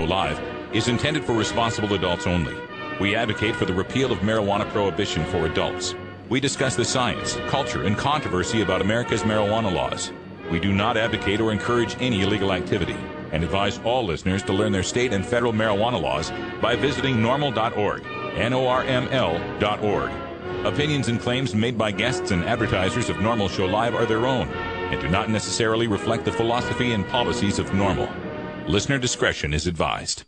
Live is intended for responsible adults only. We advocate for the repeal of marijuana prohibition for adults. We discuss the science, culture, and controversy about America's marijuana laws. We do not advocate or encourage any illegal activity and advise all listeners to learn their state and federal marijuana laws by visiting NORML.org, NORML.org. Opinions and claims made by guests and advertisers of NORML Show Live are their own and do not necessarily reflect the philosophy and policies of NORML. Listener discretion is advised.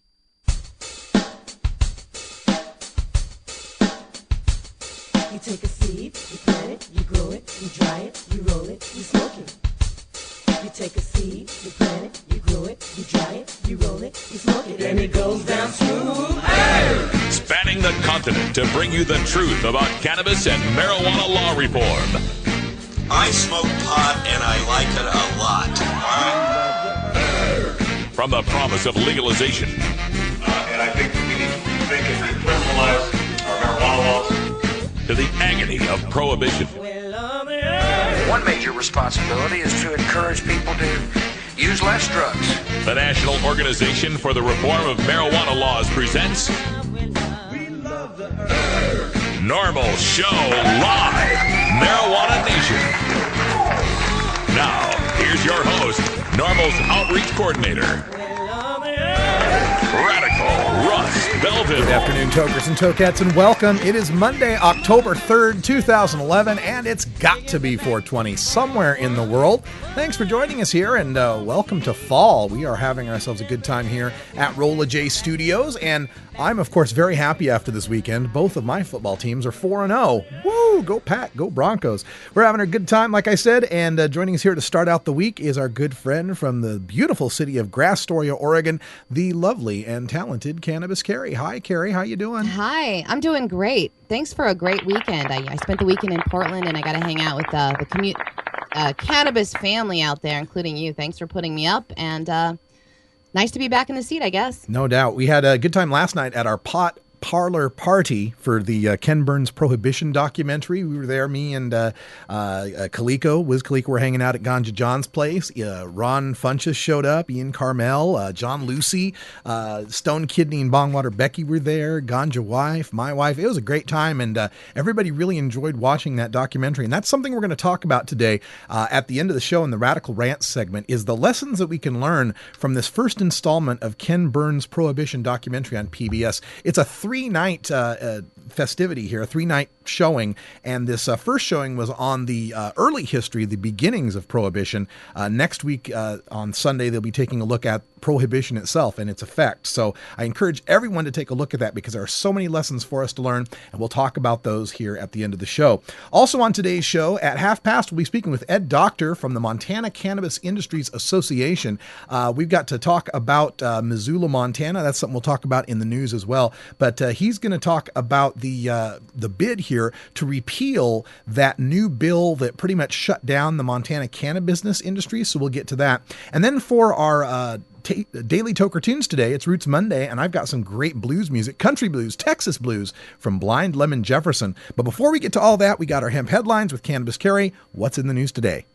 You take a seed, you plant it, you grow it, you dry it, you roll it, you smoke it. You take a seed, you plant it, you grow it, you dry it, you roll it, you smoke it, and it goes down smooth. Hey! Spanning the continent to bring you the truth about cannabis and marijuana law reform. I smoke pot and I like it a lot. From the promise of legalization. And I think we need to rethink and decriminalize our marijuana laws. To the agony of prohibition. One major responsibility is to encourage people to use less drugs. The National Organization for the Reform of Marijuana Laws presents NORML Show Live, Marijuana Nation. Now, here's your host, NORML's Outreach Coordinator, Radical Russ Belville. Good afternoon, tokers and tokettes, and welcome. It is Monday, October 3rd, 2011, and it's got to be 420 somewhere in the world. Thanks for joining us here, and welcome to fall. We are having ourselves a good time here at Rolla J Studios, and I'm, of course, very happy after this weekend. Both of my football teams are 4-0. Woo! Go Pat! Go Broncos! We're having a good time, like I said, and joining us here to start out the week is our good friend from the beautiful city of Astoria, Oregon, the lovely and talented Cannabis Carrie. Hi, Carrie. How you doing? Hi. I'm doing great. Thanks for a great weekend. I spent the weekend in Portland, and I got to hang out with the cannabis family out there, including you. Thanks for putting me up, and nice to be back in the seat, I guess. No doubt. We had a good time last night at our pot parlor party for the Ken Burns Prohibition documentary. We were there, me and Wiz Kaliko were hanging out at Ganja John's place. Ron Funches showed up, Ian Carmel, John Lucy, Stone Kidney and Bongwater Becky were there, Ganja Wife, my wife. It was a great time, and everybody really enjoyed watching that documentary. And that's something we're going to talk about today at the end of the show in the Radical Rants segment, is the lessons that we can learn from this first installment of Ken Burns Prohibition documentary on PBS. It's a three-night festivity here, a three-night showing, and this first showing was on the early history, the beginnings of Prohibition. Next week on Sunday, they'll be taking a look at Prohibition itself and its effects. So I encourage everyone to take a look at that because there are so many lessons for us to learn, and we'll talk about those here at the end of the show. Also on today's show, at 5:30, we'll be speaking with Ed Doctor from the Montana Cannabis Industries Association. We've got to talk about Missoula, Montana. That's something we'll talk about in the news as well. But he's going to talk about the bid here to repeal that new bill that pretty much shut down the Montana cannabis industry. So we'll get to that. And then for our Daily Toker Tunes today, it's Roots Monday, and I've got some great blues music, country blues, Texas blues from Blind Lemon Jefferson. But before we get to all that, we got our hemp headlines with Cannabis Carrie. What's in the news today?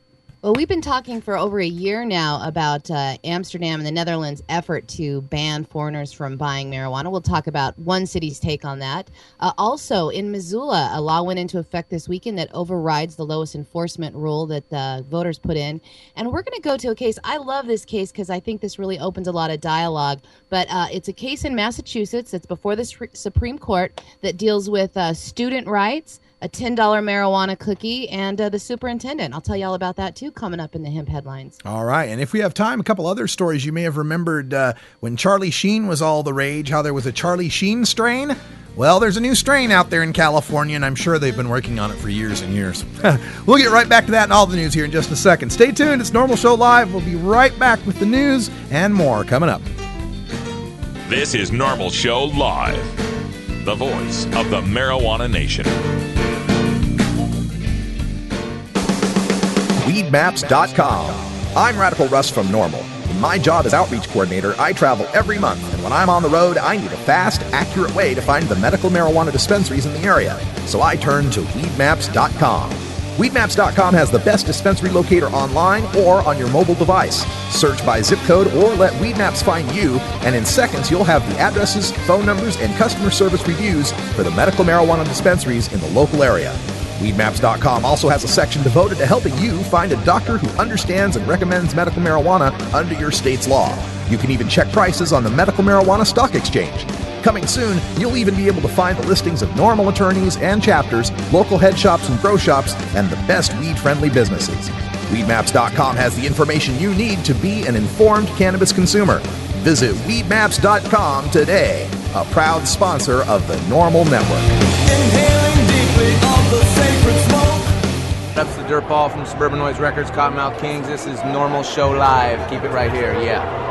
Well, we've been talking for over a year now about Amsterdam and the Netherlands' effort to ban foreigners from buying marijuana. We'll talk about one city's take on that. Also, in Missoula, a law went into effect this weekend that overrides the lowest enforcement rule that the voters put in. And we're going to go to a case. I love this case because I think this really opens a lot of dialogue. But it's a case in Massachusetts. It's before the Supreme Court that deals with student rights, a $10 marijuana cookie, and the superintendent. I'll tell you all about that, too, coming up in the hemp headlines. All right. And if we have time, a couple other stories you may have remembered when Charlie Sheen was all the rage, how there was a Charlie Sheen strain. Well, there's a new strain out there in California, and I'm sure they've been working on it for years and years. We'll get right back to that and all the news here in just a second. Stay tuned. It's NORML Show Live. We'll be right back with the news and more coming up. This is NORML Show Live, the voice of the marijuana nation. Weedmaps.com. I'm Radical Russ from NORML. In my job as outreach coordinator, I travel every month, and when I'm on the road, I need a fast, accurate way to find the medical marijuana dispensaries in the area. So I turn to Weedmaps.com. Weedmaps.com has the best dispensary locator online or on your mobile device. Search by zip code or let Weedmaps find you, and in seconds you'll have the addresses, phone numbers, and customer service reviews for the medical marijuana dispensaries in the local area. Weedmaps.com also has a section devoted to helping you find a doctor who understands and recommends medical marijuana under your state's law. You can even check prices on the Medical Marijuana Stock Exchange. Coming soon, you'll even be able to find the listings of normal attorneys and chapters, local head shops and grow shops, and the best weed-friendly businesses. Weedmaps.com has the information you need to be an informed cannabis consumer. Visit Weedmaps.com today, a proud sponsor of the Normal Network. Inhaling deeply of the sacred smoke. That's the Dirt Ball from Suburban Noise Records, Cottonmouth Kings. This is Normal Show Live. Keep it right here, yeah.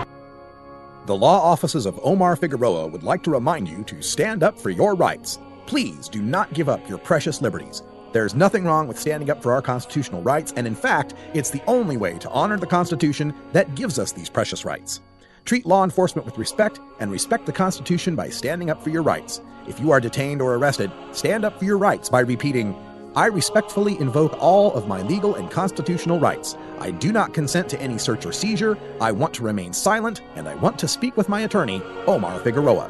The law offices of Omar Figueroa would like to remind you to stand up for your rights. Please do not give up your precious liberties. There's nothing wrong with standing up for our constitutional rights, and in fact, it's the only way to honor the Constitution that gives us these precious rights. Treat law enforcement with respect and respect the Constitution by standing up for your rights. If you are detained or arrested, stand up for your rights by repeating, "I respectfully invoke all of my legal and constitutional rights. I do not consent to any search or seizure. I want to remain silent, and I want to speak with my attorney, Omar Figueroa."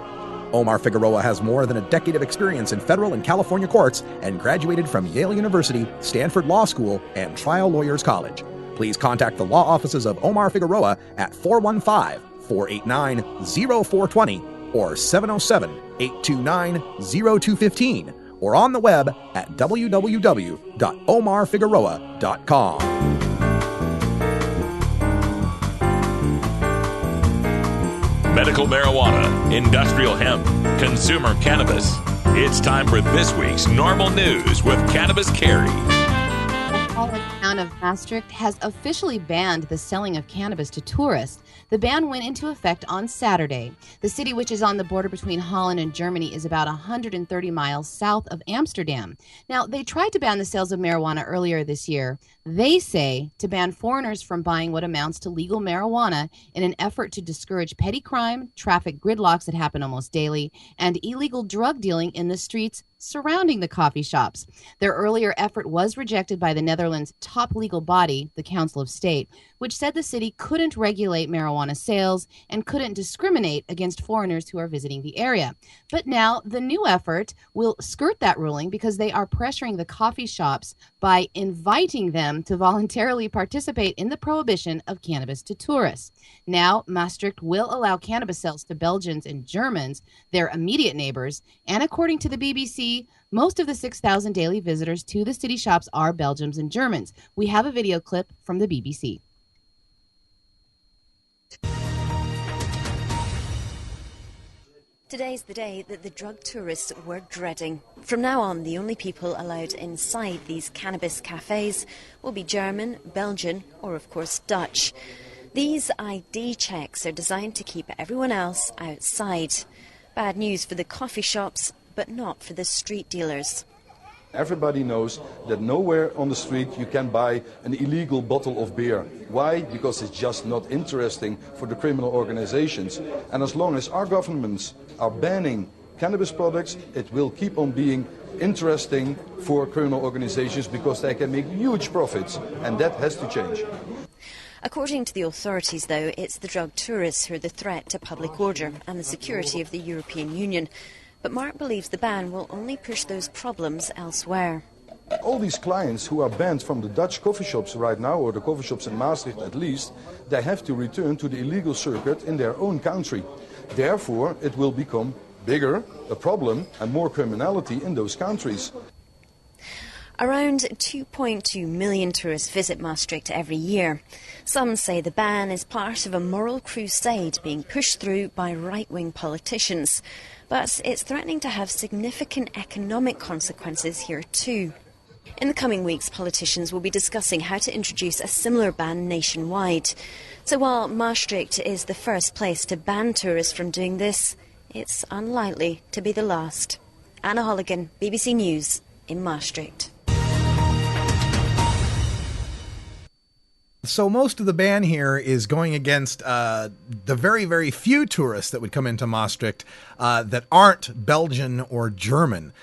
Omar Figueroa has more than a decade of experience in federal and California courts and graduated from Yale University, Stanford Law School, and Trial Lawyers College. Please contact the law offices of Omar Figueroa at 415-489-0420 or 707-829-0215 or on the web at www.omarfigueroa.com. Medical marijuana, industrial hemp, consumer cannabis. It's time for this week's Normal News with Cannabis Carrie. The town of Maastricht has officially banned the selling of cannabis to tourists. The ban went into effect on Saturday. The city, which is on the border between Holland and Germany, is about 130 miles south of Amsterdam. Now, they tried to ban the sales of marijuana earlier this year. They say to ban foreigners from buying what amounts to legal marijuana in an effort to discourage petty crime, traffic gridlocks that happen almost daily, and illegal drug dealing in the streets surrounding the coffee shops. Their earlier effort was rejected by the Netherlands' top legal body, the Council of State, which said the city couldn't regulate marijuana sales and couldn't discriminate against foreigners who are visiting the area. But now the new effort will skirt that ruling because they are pressuring the coffee shops by inviting them to voluntarily participate in the prohibition of cannabis to tourists. Now, Maastricht will allow cannabis sales to Belgians and Germans, their immediate neighbors, and according to the BBC, most of the 6,000 daily visitors to the city shops are Belgians and Germans. We have a video clip from the BBC. Today's the day that the drug tourists were dreading. From now on, the only people allowed inside these cannabis cafes will be German, Belgian, or of course Dutch. These ID checks are designed to keep everyone else outside. Bad news for the coffee shops, but not for the street dealers. Everybody knows that nowhere on the street you can buy an illegal bottle of beer. Why? Because it's just not interesting for the criminal organizations. And as long as our governments are banning cannabis products, it will keep on being interesting for criminal organizations because they can make huge profits, and that has to change. According to the authorities, though, it's the drug tourists who are the threat to public order and the security of the European Union. But Mark believes the ban will only push those problems elsewhere. All these clients who are banned from the Dutch coffee shops right now, or the coffee shops in Maastricht at least, they have to return to the illegal circuit in their own country. Therefore, it will become bigger, a problem, and more criminality in those countries. Around 2.2 million tourists visit Maastricht every year. Some say the ban is part of a moral crusade being pushed through by right-wing politicians. But it's threatening to have significant economic consequences here too. In the coming weeks, politicians will be discussing how to introduce a similar ban nationwide. So while Maastricht is the first place to ban tourists from doing this, it's unlikely to be the last. Anna Holligan, BBC News in Maastricht. So most of the ban here is going against the very, very few tourists that would come into Maastricht that aren't Belgian or German.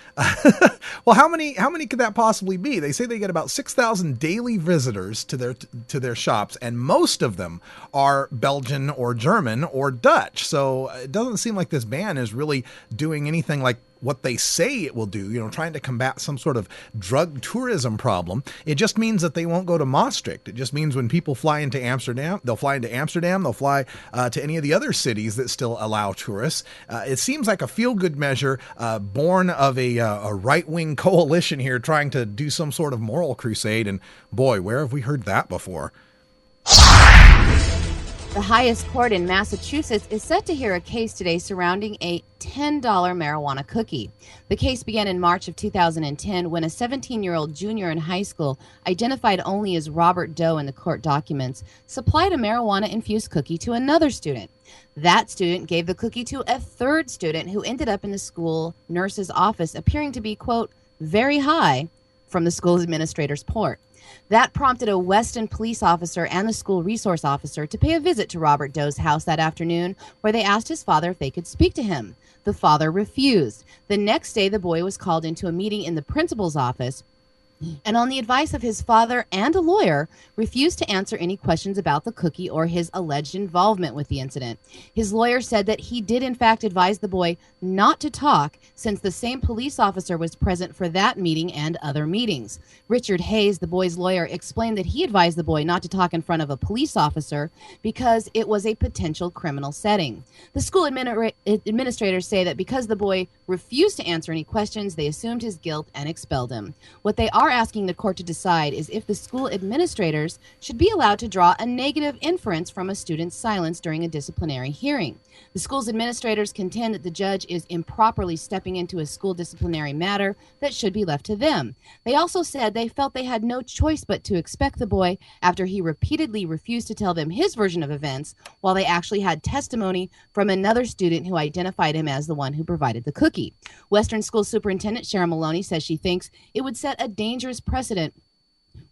Well, how many could that possibly be? They say they get about 6,000 daily visitors to their shops, and most of them are Belgian or German or Dutch. So it doesn't seem like this ban is really doing anything like what they say it will do, trying to combat some sort of drug tourism problem. It just means that they won't go to Maastricht. It just means when people fly into Amsterdam, they'll fly to any of the other cities that still allow tourists. It seems like a feel-good measure born of a right-wing coalition here trying to do some sort of moral crusade. And boy, where have we heard that before? The highest court in Massachusetts is set to hear a case today surrounding a $10 marijuana cookie. The case began in March of 2010 when a 17-year-old junior in high school, identified only as Robert Doe in the court documents, supplied a marijuana-infused cookie to another student. That student gave the cookie to a third student who ended up in the school nurse's office appearing to be, quote, very high from the school administrator's report. That prompted a Weston police officer and the school resource officer to pay a visit to Robert Doe's house that afternoon, where they asked his father if they could speak to him. The father refused. The next day, the boy was called into a meeting in the principal's office, and on the advice of his father and a lawyer, refused to answer any questions about the cookie or his alleged involvement with the incident. His lawyer said that he did in fact advise the boy not to talk, since the same police officer was present for that meeting and other meetings. Richard Hayes, the boy's lawyer, explained that he advised the boy not to talk in front of a police officer because it was a potential criminal setting. The school administrators say that because the boy refused to answer any questions, they assumed his guilt and expelled him. What they are asking the court to decide is if the school administrators should be allowed to draw a negative inference from a student's silence during a disciplinary hearing. The school's administrators contend that the judge is improperly stepping into a school disciplinary matter that should be left to them. They also said they felt they had no choice but to expect the boy after he repeatedly refused to tell them his version of events, while they actually had testimony from another student who identified him as the one who provided the cookie. Western School Superintendent Sharon Maloney says she thinks it would set a dangerous precedent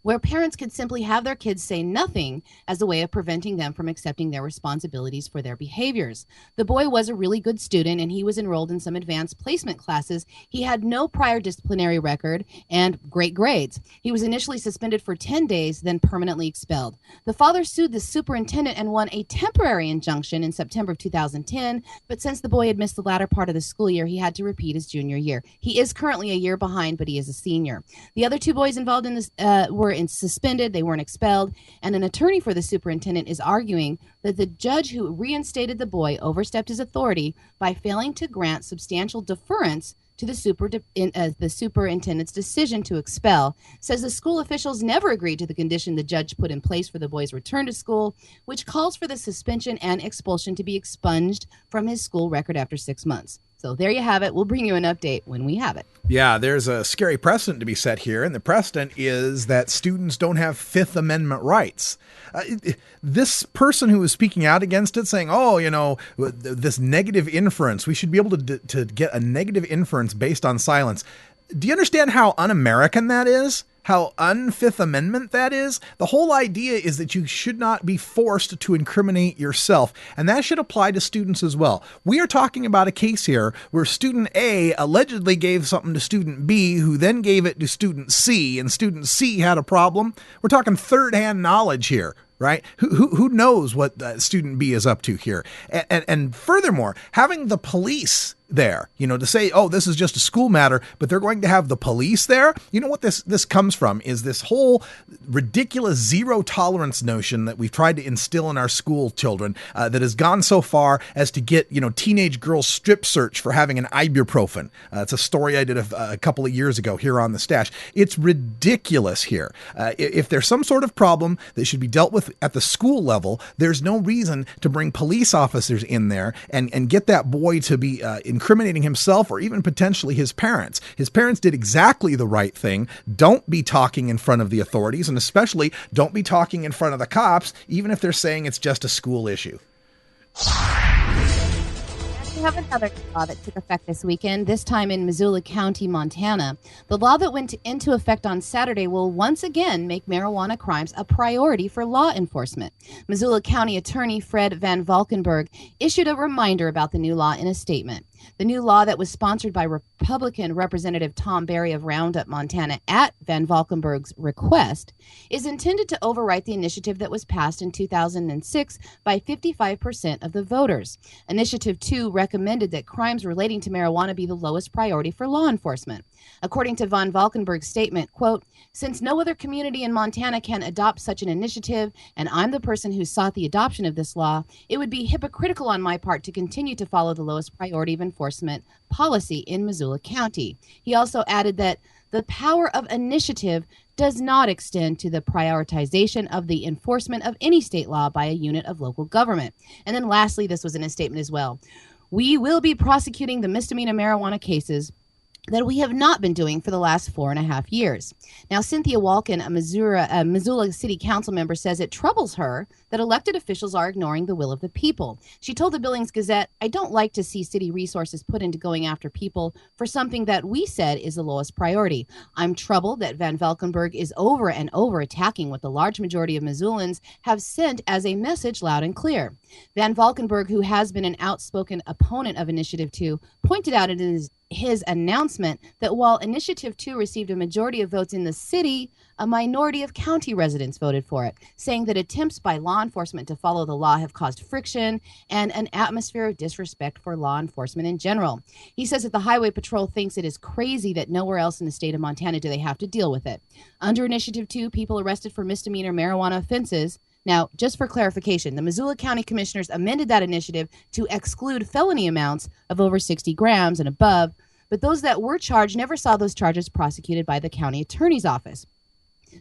where parents could simply have their kids say nothing as a way of preventing them from accepting their responsibilities for their behaviors. The boy was a really good student, and he was enrolled in some advanced placement classes. He had no prior disciplinary record and great grades. He was initially suspended for 10 days, then permanently expelled. The father sued the superintendent and won a temporary injunction in September of 2010, but since the boy had missed the latter part of the school year, he had to repeat his junior year. He is currently a year behind, but he is a senior. The other two boys involved in this were suspended. They weren't expelled. And an attorney for the superintendent is arguing that the judge who reinstated the boy overstepped his authority by failing to grant substantial deference to the superintendent's decision to expel. Says the school officials never agreed to the condition the judge put in place for the boy's return to school, which calls for the suspension and expulsion to be expunged from his school record after 6 months. So there you have it. We'll bring you an update when we have it. Yeah, there's a scary precedent to be set here, and the precedent is that students don't have Fifth Amendment rights. This person who was speaking out against it, saying, this negative inference, we should be able to get a negative inference based on silence. Do you understand how un-American that is? How un-Fifth Amendment that is? The whole idea is that you should not be forced to incriminate yourself, and that should apply to students as well. We are talking about a case here where student A allegedly gave something to student B, who then gave it to student C, and student C had a problem. We're talking third-hand knowledge here. Right? Who knows what student B is up to here? And furthermore, having the police there, to say, this is just a school matter, but they're going to have the police there. You know what this comes from is this whole ridiculous zero tolerance notion that we've tried to instill in our school children that has gone so far as to get, teenage girls strip search for having an ibuprofen. It's a story I did a couple of years ago here on The Stash. It's ridiculous here. If there's some sort of problem that should be dealt with at the school level, there's no reason to bring police officers in there and get that boy to be incriminating himself or even potentially his parents. His parents did exactly the right thing. Don't be talking in front of the authorities, and especially don't be talking in front of the cops, even if they're saying it's just a school issue. We have another law that took effect this weekend, this time in Missoula County, Montana. The law that went into effect on Saturday will once again make marijuana crimes a priority for law enforcement. Missoula County Attorney Fred Van Valkenburg issued a reminder about the new law in a statement. The new law that was sponsored by Republican Representative Tom Berry of Roundup, Montana, at Van Valkenburg's request, is intended to overwrite the initiative that was passed in 2006 by 55% of the voters. Initiative 2 recommended that crimes relating to marijuana be the lowest priority for law enforcement. According to Van Valkenburg's statement, quote, "Since no other community in Montana can adopt such an initiative, and I'm the person who sought the adoption of this law, it would be hypocritical on my part to continue to follow the lowest priority of enforcement policy in Missoula County." He also added that the power of initiative does not extend to the prioritization of the enforcement of any state law by a unit of local government. And then lastly, this was in a statement as well. "We will be prosecuting the misdemeanor marijuana cases that we have not been doing for the last 4.5 years." Now, Cynthia Walken, a Missoula City Council member, says it troubles her that elected officials are ignoring the will of the people. She told the Billings Gazette, "I don't like to see city resources put into going after people for something that we said is the lowest priority. I'm troubled that Van Valkenburg is over and over attacking what the large majority of Missoulans have sent as a message loud and clear." Van Valkenburg, who has been an outspoken opponent of Initiative 2, pointed out in his announcement that while Initiative 2 received a majority of votes in the city, a minority of county residents voted for it, saying that attempts by law enforcement to follow the law have caused friction and an atmosphere of disrespect for law enforcement in general. He says that the Highway Patrol thinks it is crazy that nowhere else in the state of Montana do they have to deal with it. Under Initiative 2, people arrested for misdemeanor marijuana offenses. Now, just for clarification, the Missoula County Commissioners amended that initiative to exclude felony amounts of over 60 grams and above, but those that were charged never saw those charges prosecuted by the county attorney's office.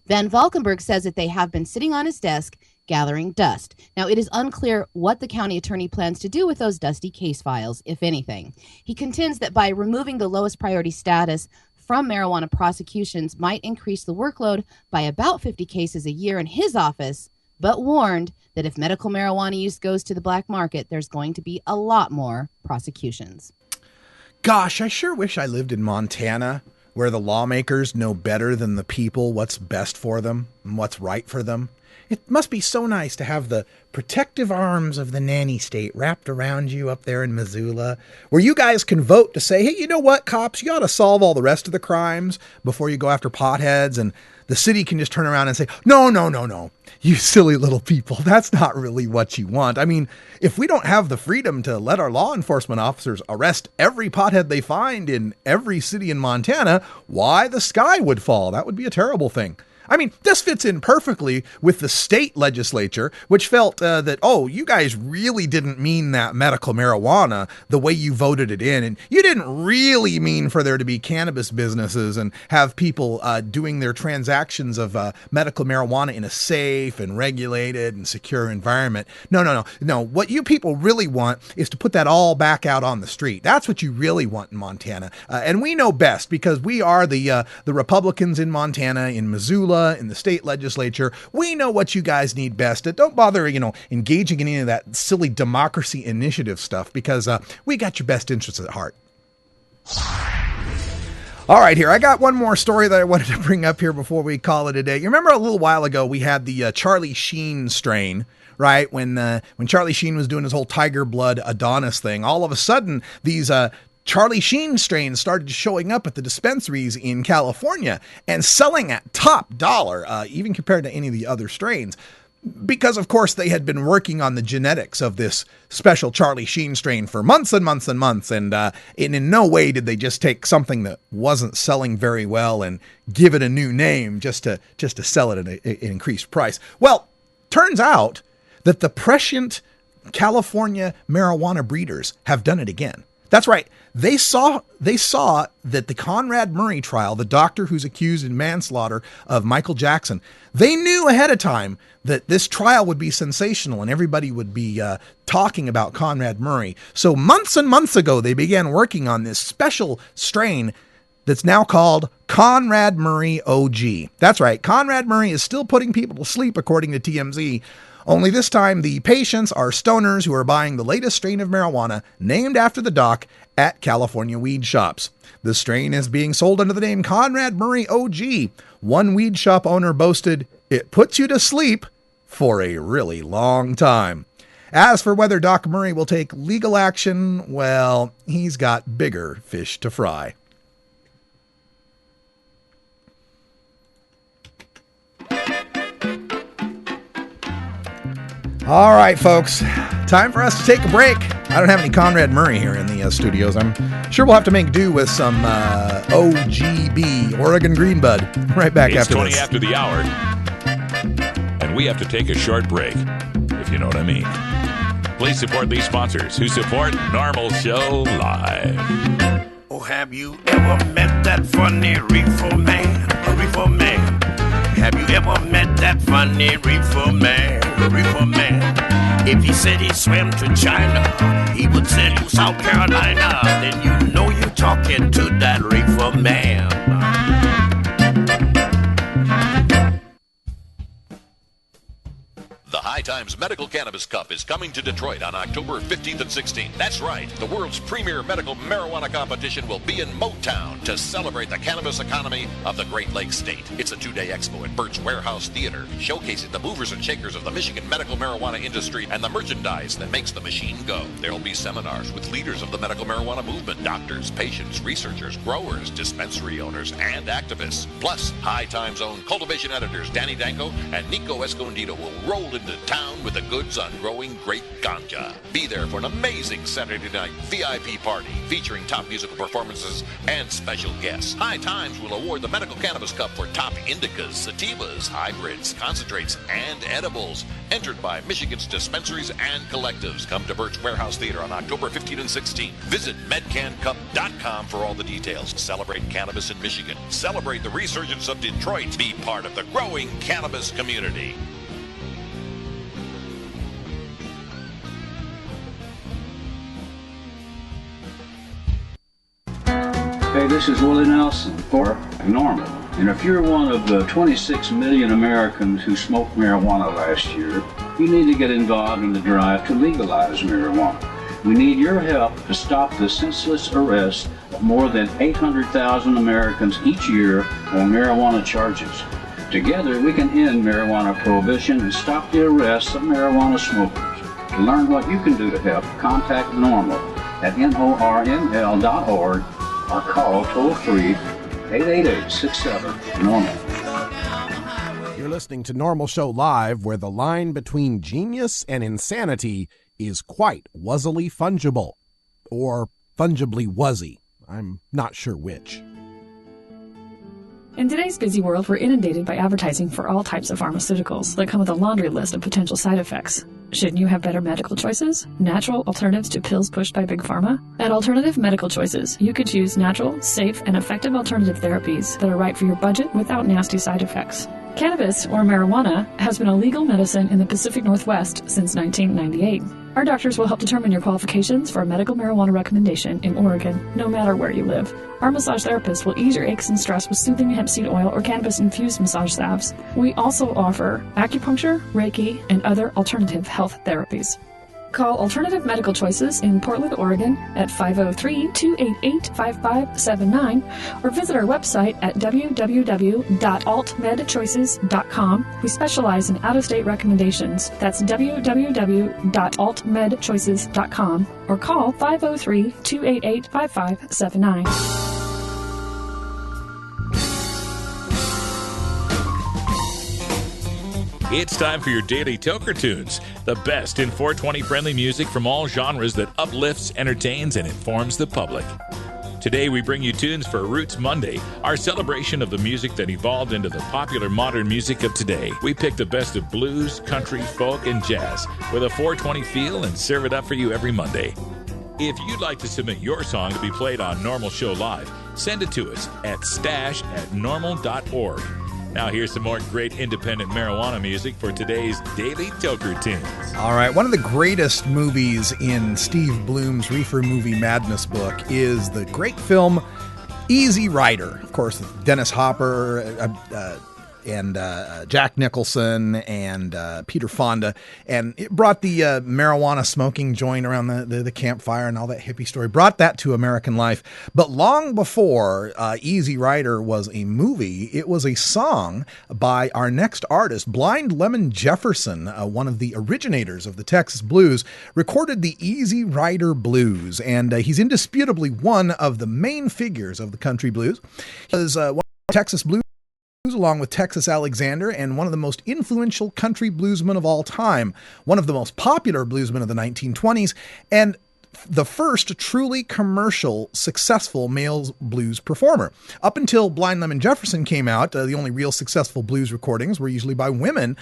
Van Valkenburg says that they have been sitting on his desk gathering dust. Now, it is unclear what the county attorney plans to do with those dusty case files, if anything. He contends that by removing the lowest priority status from marijuana prosecutions might increase the workload by about 50 cases a year in his office, but warned that if medical marijuana use goes to the black market, there's going to be a lot more prosecutions. Gosh, I sure wish I lived in Montana, where the lawmakers know better than the people what's best for them and what's right for them. It must be so nice to have the protective arms of the nanny state wrapped around you up there in Missoula, where you guys can vote to say, hey, you know what, cops, you got to solve all the rest of the crimes before you go after potheads. And the city can just turn around and say, no, you silly little people. That's not really what you want. I mean, if we don't have the freedom to let our law enforcement officers arrest every pothead they find in every city in Montana, why the sky would fall? That would be a terrible thing. I mean, this fits in perfectly with the state legislature, which felt that, you guys really didn't mean that medical marijuana the way you voted it in. And you didn't really mean for there to be cannabis businesses and have people doing their transactions of medical marijuana in a safe and regulated and secure environment. No. What you people really want is to put that all back out on the street. That's what you really want in Montana. And we know best because we are the Republicans in Montana, in Missoula, in the state legislature. We know what you guys need best. Don't bother, engaging in any of that silly democracy initiative stuff because we got your best interests at heart. All right, here, I got one more story that I wanted to bring up here before we call it a day. You remember a little while ago, we had the Charlie Sheen strain, right? When Charlie Sheen was doing his whole Tiger Blood Adonis thing, all of a sudden, these Charlie Sheen strains started showing up at the dispensaries in California and selling at top dollar, even compared to any of the other strains. Because, of course, they had been working on the genetics of this special Charlie Sheen strain for months and months and months. And in no way did they just take something that wasn't selling very well and give it a new name just to sell it at an increased price. Well, turns out that the prescient California marijuana breeders have done it again. That's right. They saw that the Conrad Murray trial, the doctor who's accused in manslaughter of Michael Jackson, they knew ahead of time that this trial would be sensational and everybody would be talking about Conrad Murray. So months and months ago, they began working on this special strain that's now called Conrad Murray OG. That's right, Conrad Murray is still putting people to sleep, according to TMZ. Only this time, the patients are stoners who are buying the latest strain of marijuana named after the doc at California weed shops. The strain is being sold under the name Conrad Murray OG. One weed shop owner boasted, "It puts you to sleep for a really long time." As for whether Doc Murray will take legal action, well, he's got bigger fish to fry. All right, folks, time for us to take a break. I don't have any Conrad Murray here in the studios. I'm sure we'll have to make do with some OGB, Oregon Green Bud, right back after this. It's 20 after the hour, and we have to take a short break, if you know what I mean. Please support these sponsors who support Normal Show Live. Oh, have you ever met that funny reefer man? A reefer man. Have you ever met that funny reefer man? A reefer man. If he said he swam to China, he would sell you South Carolina. Then you know you're talking to that reefer man. The High Times Medical Cannabis Cup is coming to Detroit on October 15th and 16th. That's right. The world's premier medical marijuana competition will be in Motown to celebrate the cannabis economy of the Great Lakes State. It's a two-day expo at Burt's Warehouse Theater, showcasing the movers and shakers of the Michigan medical marijuana industry and the merchandise that makes the machine go. There will be seminars with leaders of the medical marijuana movement, doctors, patients, researchers, growers, dispensary owners, and activists. Plus, High Times own cultivation editors Danny Danko and Nico Escondido will roll into town with the goods on growing great ganja. Be there for an amazing Saturday night VIP party featuring top musical performances and special guests. High Times will award the Medical Cannabis Cup for top indicas, sativas, hybrids, concentrates, and edibles, entered by Michigan's dispensaries and collectives. Come to Burt's Warehouse Theater on October 15 and 16. Visit medcancup.com for all the details. Celebrate cannabis in Michigan. Celebrate the resurgence of Detroit. Be part of the growing cannabis community. Hey, this is Willie Nelson for NORML. And if you're one of the 26 million Americans who smoked marijuana last year, you need to get involved in the drive to legalize marijuana. We need your help to stop the senseless arrest of more than 800,000 Americans each year on marijuana charges. Together, we can end marijuana prohibition and stop the arrests of marijuana smokers. To learn what you can do to help, contact NORML at NORML.org or call toll-free 888-67-NORMAL. You're listening to Normal Show Live, where the line between genius and insanity is quite wuzzily fungible. Or fungibly wuzzy. I'm not sure which. In today's busy world, we're inundated by advertising for all types of pharmaceuticals that come with a laundry list of potential side effects. Shouldn't you have better medical choices? Natural alternatives to pills pushed by Big Pharma? At Alternative Medical Choices, you could choose natural, safe, and effective alternative therapies that are right for your budget without nasty side effects. Cannabis, or marijuana, has been a legal medicine in the Pacific Northwest since 1998. Our doctors will help determine your qualifications for a medical marijuana recommendation in Oregon, no matter where you live. Our massage therapists will ease your aches and stress with soothing hemp seed oil or cannabis-infused massage salves. We also offer acupuncture, Reiki, and other alternative health therapies. Call Alternative Medical Choices in Portland, Oregon at 503-288-5579 or visit our website at www.altmedchoices.com. We specialize in out-of-state recommendations. That's www.altmedchoices.com or call 503-288-5579. It's time for your daily Toker Tunes, the best in 420 friendly music from all genres that uplifts, entertains, and informs the public. Today we bring you tunes for Roots Monday, our celebration of the music that evolved into the popular modern music of today. We pick the best of blues, country, folk, and jazz with a 420 feel and serve it up for you every Monday. If you'd like to submit your song to be played on Normal Show Live, send it to us at stash@normal.org. Now here's some more great independent marijuana music for today's Daily Toker Tunes. All right, one of the greatest movies in Steve Bloom's Reefer Movie Madness book is the great film Easy Rider, of course, Dennis Hopper and Jack Nicholson and Peter Fonda, and it brought the marijuana smoking joint around the campfire and all that hippie story, brought that to American life. But long before Easy Rider was a movie, it was a song by our next artist, Blind Lemon Jefferson, one of the originators of the Texas blues, recorded the Easy Rider Blues, and he's indisputably one of the main figures of the country blues. He was one of the Texas blues, along with Texas Alexander, and one of the most influential country bluesmen of all time, one of the most popular bluesmen of the 1920s, and the first truly commercial, successful male blues performer. Up until Blind Lemon Jefferson came out, the only real successful blues recordings were usually by women,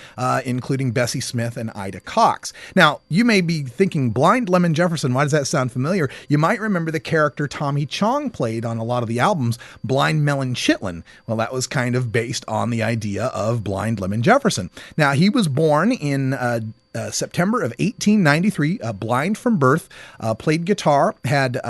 including Bessie Smith and Ida Cox. Now, you may be thinking, Blind Lemon Jefferson, why does that sound familiar? You might remember the character Tommy Chong played on a lot of the albums, Blind Melon Chitlin. Well, that was kind of based on the idea of Blind Lemon Jefferson. Now, he was born in September of 1893, blind from birth, played guitar, had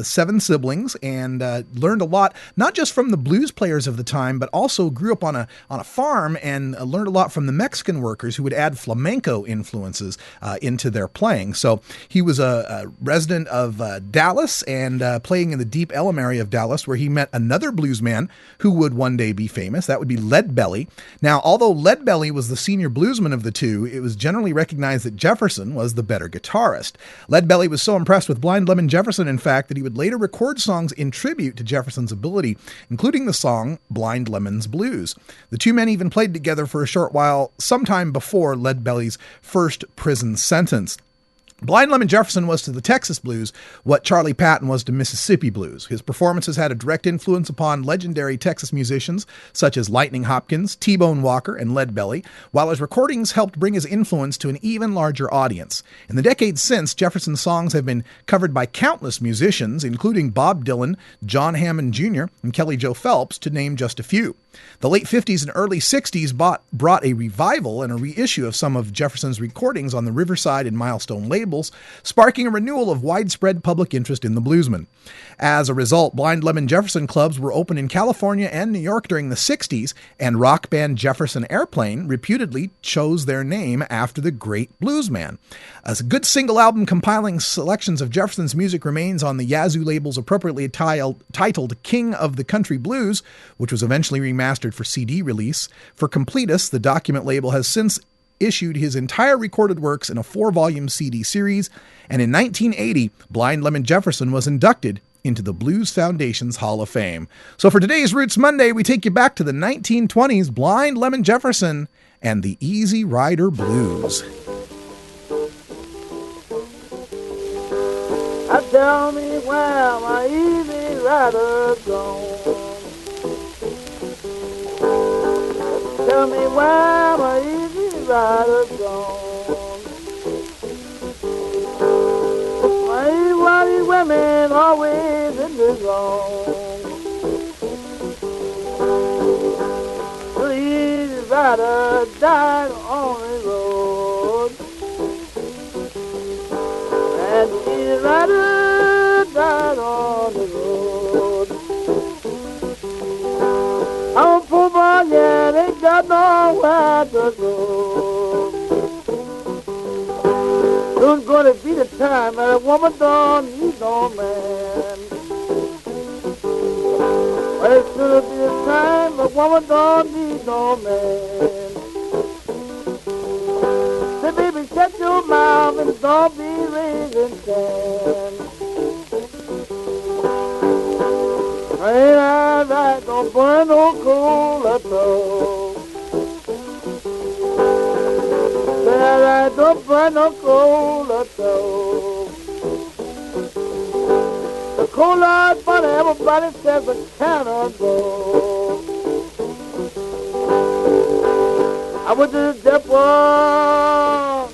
7 siblings, and learned a lot, not just from the blues players of the time, but also grew up on a farm and learned a lot from the Mexican workers who would add flamenco influences into their playing. So he was a resident of Dallas and playing in the Deep Ellum area of Dallas, where he met another bluesman who would one day be famous. That would be Leadbelly. Now, although Leadbelly was the senior bluesman of the two, it was generally recognized that Jefferson was the better guitarist. Leadbelly was so impressed with Blind Lemon Jefferson, in fact, that he would later record songs in tribute to Jefferson's ability, including the song Blind Lemon's Blues. The two men even played together for a short while, sometime before Leadbelly's first prison sentence. Blind Lemon Jefferson was to the Texas blues what Charlie Patton was to Mississippi blues. His performances had a direct influence upon legendary Texas musicians such as Lightning Hopkins, T-Bone Walker, and Leadbelly, while his recordings helped bring his influence to an even larger audience. In the decades since, Jefferson's songs have been covered by countless musicians, including Bob Dylan, John Hammond Jr., and Kelly Joe Phelps, to name just a few. The late 50s and early 60s brought a revival and a reissue of some of Jefferson's recordings on the Riverside and Milestone labels, sparking a renewal of widespread public interest in the bluesman. As a result, Blind Lemon Jefferson clubs were open in California and New York during the 60s, and rock band Jefferson Airplane reputedly chose their name after the great bluesman. A good single album compiling selections of Jefferson's music remains on the Yazoo labels appropriately titled King of the Country Blues, which was eventually remastered for CD release. For completeness, the Document label has since issued his entire recorded works in a 4-volume CD series, and in 1980, Blind Lemon Jefferson was inducted into the Blues Foundation's Hall of Fame. So for today's Roots Monday, we take you back to the 1920s, Blind Lemon Jefferson and the Easy Rider Blues. Tell me where my easy rider gone. Tell me where my easy rider gone. Why these women always in the wrong? The easy rider died on the road, and the easy rider died on the road. I'm a poor boy, yeah, ain't got nowhere to go. Soon's gonna be the time that a woman don't need no man. Well, it's gonna be the time a woman don't need no man. Say, baby, shut your mouth and don't be raising sand. Ain't I right, don't burn no coal at all. Say I don't burn no coal at all. The coal out, but everybody says it cannot go. I went to the depot.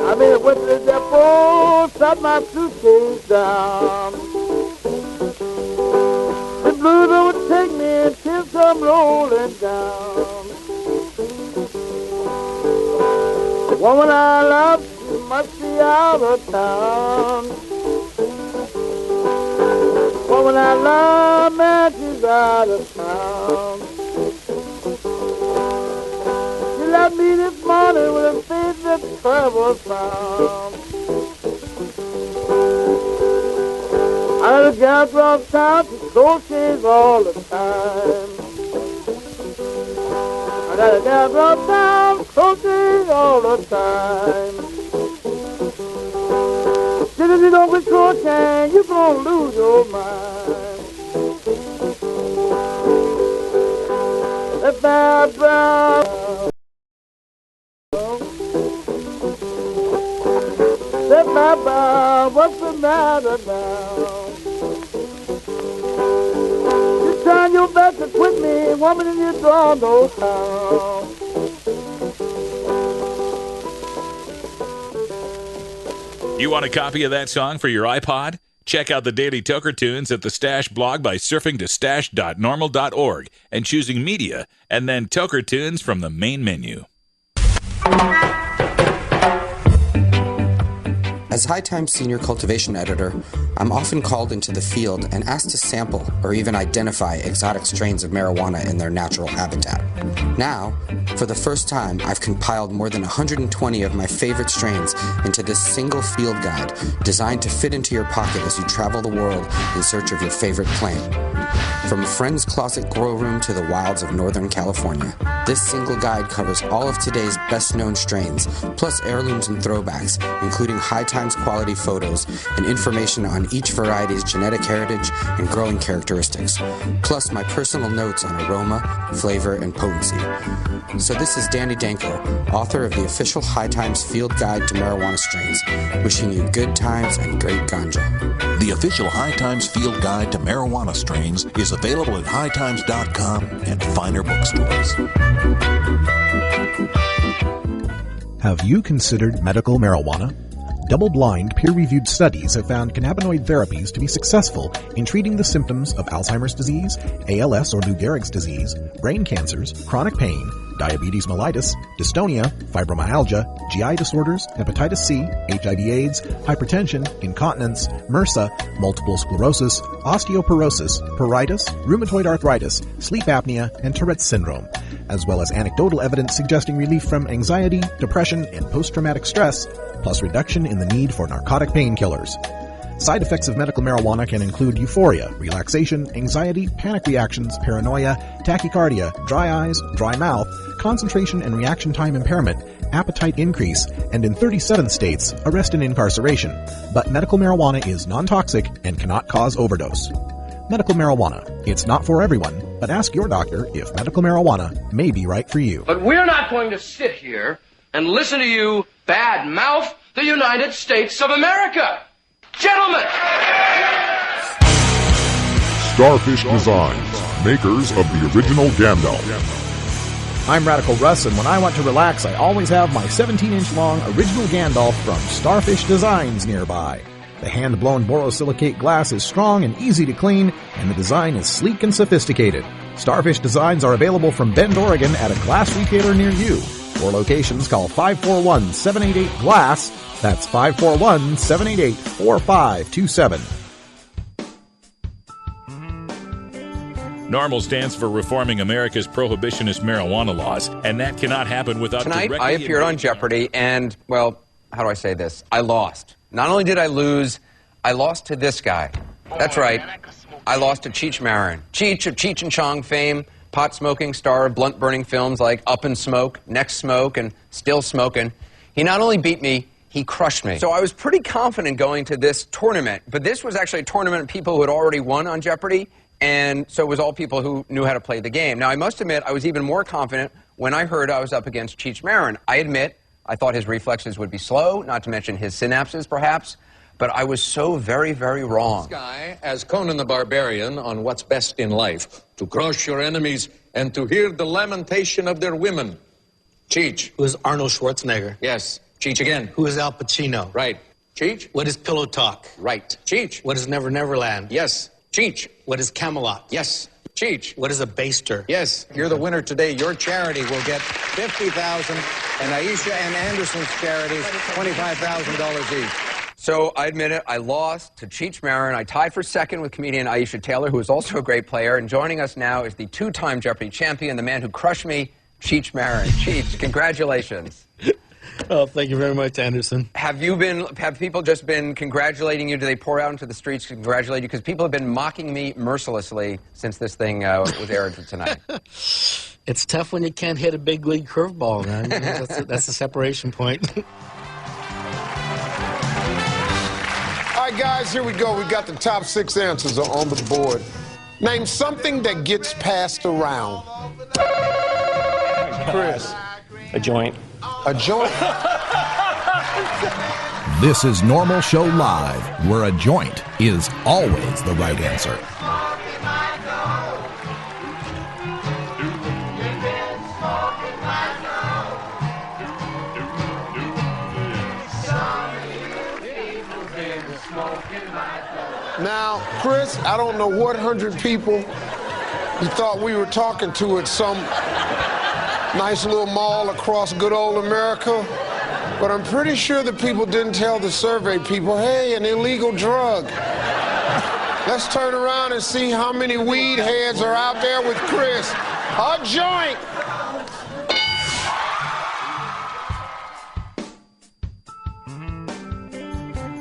I went to the depot, sat my suitcase down. The blues would take me until I'm rolling down. The woman I love, she must be out of town. Woman I love, man, she's out of town. She left me this morning with a face that's terrible sound. I had a gal across town to crochets all the time. I got a gal across town, crochets all the time. Just if you don't quit crocheting, you're gonna lose your mind. That bad brown, that bad brown, what's the matter now? You trying your best to quit me, woman, and you don't know how. You want a copy of that song for your iPod? Check out the Daily Toker Tunes at the Stash blog by surfing to stash.normal.org and choosing Media, and then Toker Tunes from the main menu. As High Times Senior Cultivation Editor, I'm often called into the field and asked to sample or even identify exotic strains of marijuana in their natural habitat. Now, for the first time, I've compiled more than 120 of my favorite strains into this single field guide designed to fit into your pocket as you travel the world in search of your favorite plant. From a friend's closet grow room to the wilds of Northern California, this single guide covers all of today's best-known strains, plus heirlooms and throwbacks, including High Times quality photos and information on each variety's genetic heritage and growing characteristics, plus my personal notes on aroma, flavor, and potency. So this is Danny Danko, author of the official High Times Field Guide to Marijuana Strains, wishing you good times and great ganja. The official High Times Field Guide to Marijuana Strains is available at hightimes.com and finer bookstores. Have you considered medical marijuana? Double-blind, peer-reviewed studies have found cannabinoid therapies to be successful in treating the symptoms of Alzheimer's disease, ALS or Lou Gehrig's disease, brain cancers, chronic pain, diabetes mellitus, dystonia, fibromyalgia, GI disorders, hepatitis C, HIV/AIDS, hypertension, incontinence, MRSA, multiple sclerosis, osteoporosis, pruritus, rheumatoid arthritis, sleep apnea, and Tourette's syndrome, as well as anecdotal evidence suggesting relief from anxiety, depression, and post-traumatic stress, plus reduction in the need for narcotic painkillers. Side effects of medical marijuana can include euphoria, relaxation, anxiety, panic reactions, paranoia, tachycardia, dry eyes, dry mouth, concentration and reaction time impairment, appetite increase, and in 37 states, arrest and incarceration. But medical marijuana is non-toxic and cannot cause overdose. Medical marijuana. It's not for everyone, but ask your doctor if medical marijuana may be right for you. But we're not going to sit here and listen to you bad mouth the United States of America. Gentlemen! Starfish Designs, makers of the original Gandalf. I'm Radical Russ, and when I want to relax, I always have my 17-inch long original Gandalf from Starfish Designs nearby. The hand-blown borosilicate glass is strong and easy to clean, and the design is sleek and sophisticated. Starfish Designs are available from Bend, Oregon at a glass retailer near you. For locations, call 541-788-GLASS. That's 541-788-4527. NORML stands for Reforming America's Prohibitionist Marijuana Laws, and that cannot happen without Tonight, directly I appeared on Jeopardy, and, well, how do I say this? I lost. Not only did I lose, I lost to this guy. That's right. I lost to Cheech Marin. Cheech of Cheech and Chong fame, pot-smoking star of blunt-burning films like Up in Smoke, Next Smoke, and Still Smokin'. He not only beat me, he crushed me. So I was pretty confident going to this tournament, but this was actually a tournament of people who had already won on Jeopardy, and so it was all people who knew how to play the game. Now, I must admit, I was even more confident when I heard I was up against Cheech Marin. I admit, I thought his reflexes would be slow, not to mention his synapses, perhaps, but I was so very, very wrong. This guy, as Conan the Barbarian on What's Best in Life, to crush your enemies and to hear the lamentation of their women. Cheech. Who is Arnold Schwarzenegger? Yes. Cheech again. Who is Al Pacino? Right. Cheech. What is Pillow Talk? Right. Cheech. What is Never Neverland? Yes. Cheech. What is Camelot? Yes. Cheech. What is a baster? Yes. You're the winner today. Your charity will get $50,000, and Aisha and Anderson's charity $25,000 each. So I admit it, I lost to Cheech Marin. I tied for second with comedian Aisha Taylor, who is also a great player. And joining us now is the two-time Jeopardy champion, the man who crushed me, Cheech Marin. Cheech, congratulations. Oh, thank you very much, Anderson. Have people just been congratulating you? Do they pour out into the streets to congratulate you? Because people have been mocking me mercilessly since this thing was aired tonight. It's tough when you can't hit a big league curveball, man. That's the separation point. All right, guys, here we go. We got the top 6 answers on the board. Name something that gets passed around. Chris. A joint. A joint. This is Normal Show Live, where a joint is always the right answer. Now, Chris, I don't know what 100 people you thought we were talking to at some nice little mall across good old America, but I'm pretty sure the people didn't tell the survey people, hey, an illegal drug. Let's turn around and see how many weed heads are out there with Chris. A joint.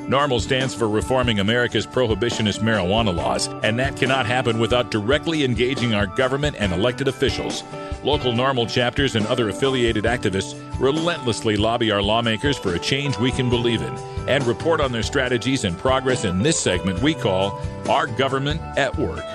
NORML stands for Reforming America's Prohibitionist Marijuana Laws, and that cannot happen without directly engaging our government and elected officials. Local NORML chapters and other affiliated activists relentlessly lobby our lawmakers for a change we can believe in and report on their strategies and progress in this segment we call Our Government at Work.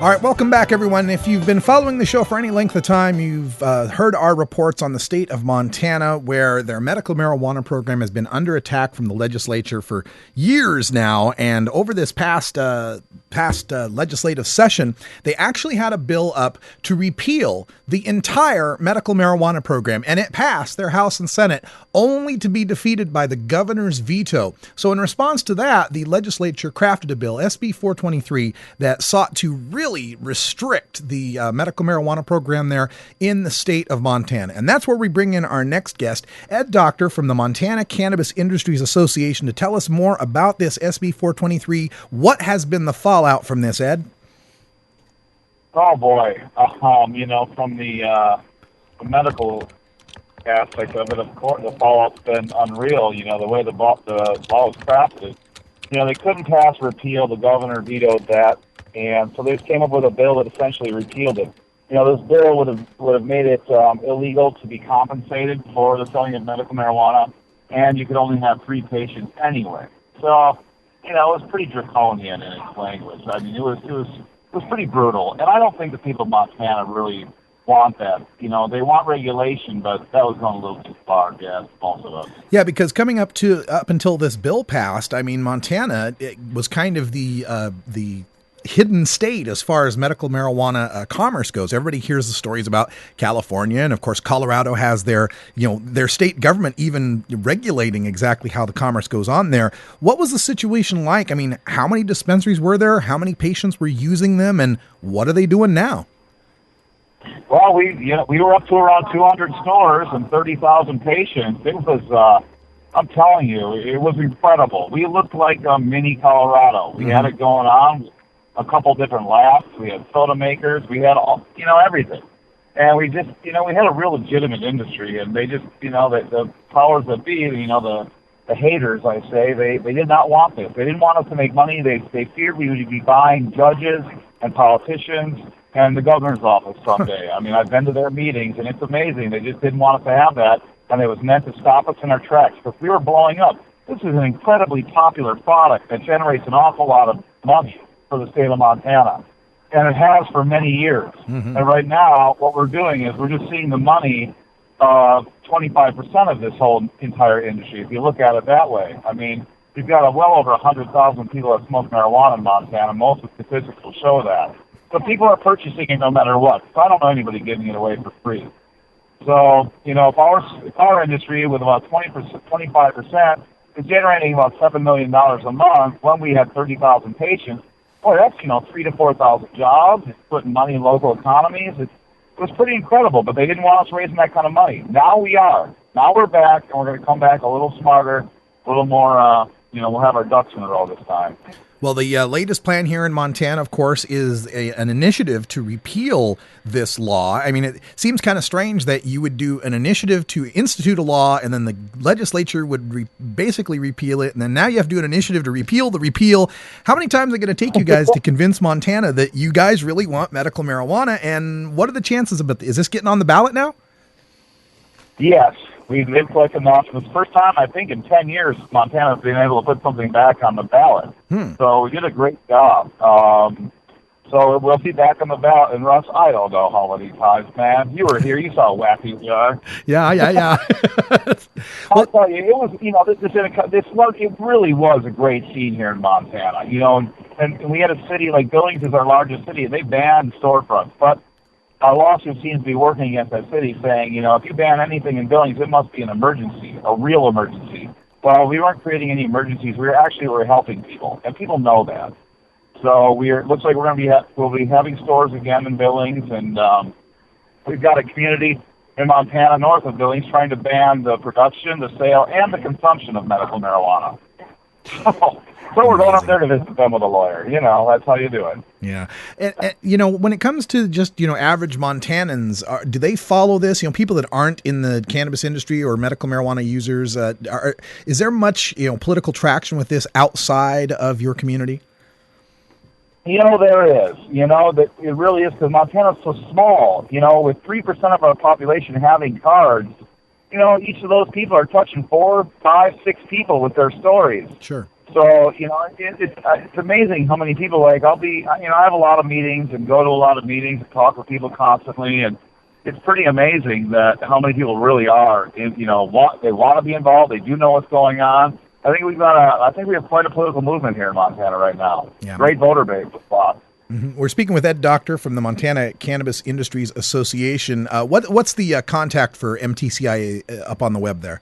All right, welcome back, everyone. If you've been following the show for any length of time, you've heard our reports on the state of Montana, where their medical marijuana program has been under attack from the legislature for years now. And over this past legislative session, they actually had a bill up to repeal the entire medical marijuana program. And it passed their House and Senate, only to be defeated by the governor's veto. So in response to that, the legislature crafted a bill, SB 423, that sought to really restrict the medical marijuana program there in the state of Montana. And that's where we bring in our next guest, Ed Doctor from the Montana Cannabis Industries Association, to tell us more about this SB 423. What has been the fallout from this, Ed? Oh, boy. From the medical aspect of it, of course, the fallout's been unreal. The way the law was crafted. They couldn't pass repeal. The governor vetoed that. And so they just came up with a bill that essentially repealed it. This bill would have made it illegal to be compensated for the selling of medical marijuana, and you could only have 3 patients anyway. So, it was pretty draconian in its language. I mean, it was pretty brutal. And I don't think the people of Montana really want that. They want regulation, but that was going a little too far, most of us. Yeah, because coming up until this bill passed, I mean, Montana, it was kind of the hidden state as far as medical marijuana commerce goes. Everybody hears the stories about California, and of course Colorado has their state government even regulating exactly how the commerce goes on there. What was the situation like? I mean, how many dispensaries were there? How many patients were using them, and what are they doing now? Well, we were up to around 200 stores and 30,000 patients. It was I'm telling you, it was incredible. We looked like a mini Colorado. We had it going on. A couple different labs. We had soda makers. We had all, everything. And we just, we had a real legitimate industry. And they just, the powers that be, the haters, I say, they did not want this. They didn't want us to make money. They feared we would be buying judges and politicians and the governor's office someday. I mean, I've been to their meetings, and it's amazing. They just didn't want us to have that, and it was meant to stop us in our tracks. Because we were blowing up. This is an incredibly popular product that generates an awful lot of money for the state of Montana. And it has for many years. Mm-hmm. And right now, what we're doing is we're just seeing the money of 25% of this whole entire industry, if you look at it that way. I mean, we've got well over 100,000 people that smoke marijuana in Montana. Most of the statistics will show that. So people are purchasing it no matter what. So I don't know anybody giving it away for free. So, if our industry with about 25% is generating about $7 million a month when we have 30,000 patients, boy, that's, 3,000 to 4,000 jobs. It's putting money in local economies. It was pretty incredible, but they didn't want us raising that kind of money. Now we are. Now we're back, and we're going to come back a little smarter, a little more we'll have our ducks in a row this time. Well, the latest plan here in Montana, of course, is an initiative to repeal this law. I mean, it seems kind of strange that you would do an initiative to institute a law and then the legislature would basically repeal it. And then now you have to do an initiative to repeal the repeal. How many times is it going to take you guys to convince Montana that you guys really want medical marijuana? And what are the chances of it? Is this getting on the ballot now? Yes. They've collected enough. It's the first time, I think, in 10 years, Montana's been able to put something back on the ballot. So we did a great job. So we'll be back on the ballot. And Russ, I don't know how many times, man. You were here. You saw how wacky we are. Yeah. I'll tell you, it was, it really was a great scene here in Montana. And we had a city like Billings is our largest city, and they banned storefronts. But our lawsuit seems to be working against that city, saying, if you ban anything in Billings, it must be an emergency, a real emergency. Well, we weren't creating any emergencies. We were helping people, and people know that. So looks like we'll be having stores again in Billings, and we've got a community in Montana north of Billings trying to ban the production, the sale, and the consumption of medical marijuana. So we're going up there to visit them with a lawyer. That's how you do it. Yeah. And when it comes to just, average Montanans, do they follow this? People that aren't in the cannabis industry or medical marijuana users, is there much, political traction with this outside of your community? There is. That it really is because Montana's so small. With 3% of our population having cards, each of those people are touching 4, 5, 6 people with their stories. Sure. So, it's amazing how many people, I have a lot of meetings and go to a lot of meetings and talk with people constantly, and it's pretty amazing that how many people really are, they want to be involved, they do know what's going on. I think we have quite a political movement here in Montana right now. Yeah. Great voter base. Mm-hmm. We're speaking with Ed Doctor from the Montana Cannabis Industries Association. What's the contact for MTCIA up on the web there?